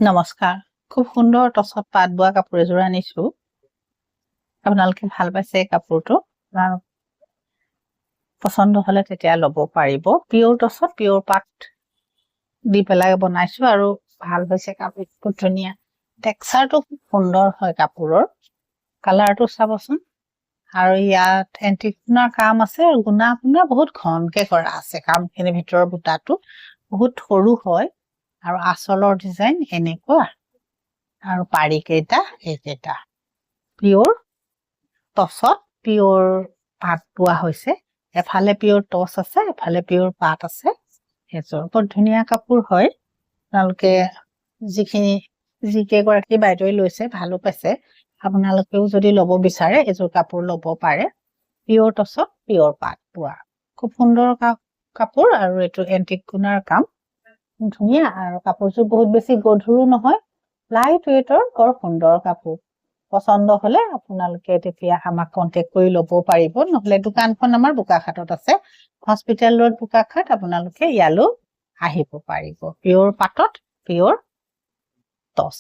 নমস্কাৰ খুব সুন্দৰ টছত পাত বোৱা কাপোৰ এযোৰ আনিছো আপোনালোকে ভাল পাইছে কাপোৰটো পছন্দ হলে তেতিয়া ল'ব পাৰিব পিওৰ টছত পিওৰ পাত দি পেলাই বনাইছো আৰু ভাল হৈছে কাপোৰটো ধুনীয়া টেক্সচাৰটো খুব সুন্দৰ হয় কাপোৰৰ কালাৰটো চাবচোন আৰু ইয়াত এন্টিগুণাৰ কাম আছে আৰু গুণা আপোনাৰ বহুত ঘনকে কৰা আছে কামখিনিৰ ভিতৰৰ বুটাটো বহুত সৰু হয় আৰু আঁচলৰ ডিজাইন এনেকুৱা আৰু পাৰি কেইটা এইকেইটা পিওৰ টছত পিওৰ পাত পোৱা হৈছে এফালে পিওৰ টছ আছে এফালে পিওৰ পাত আছে এযোৰ বৰ ধুনীয়া কাপোৰ হয় আপোনালোকে যিকে গৰাকী বাইদেৱে লৈছে ভালো পাইছে আপোনালোকেও যদি ল'ব বিচাৰে এযোৰ কাপোৰ ল'ব পাৰে পিওৰ টছত পিওৰ পাত পোৱা খুব সুন্দৰ কাপোৰ আৰু এইটো এন্টিক গুণাৰ কাম ধুনীয়া আৰু কাপোৰযোৰ বহুত বেছি গধুৰো নহয় লাইট ওয়েটৰ বৰ সুন্দৰ কাপোৰ পছন্দ হলে আপোনালোকে তেতিয়া আমাক কন্টেক্ট কৰি ল'ব পাৰিব নহলে দোকানখন আমাৰ বোকাখাতত আছে হস্পিটেল ৰোড বোকাখাত আপোনালোকে ইয়ালৈ আহিব পাৰিব পিওৰ পাতত পিওৰ টছ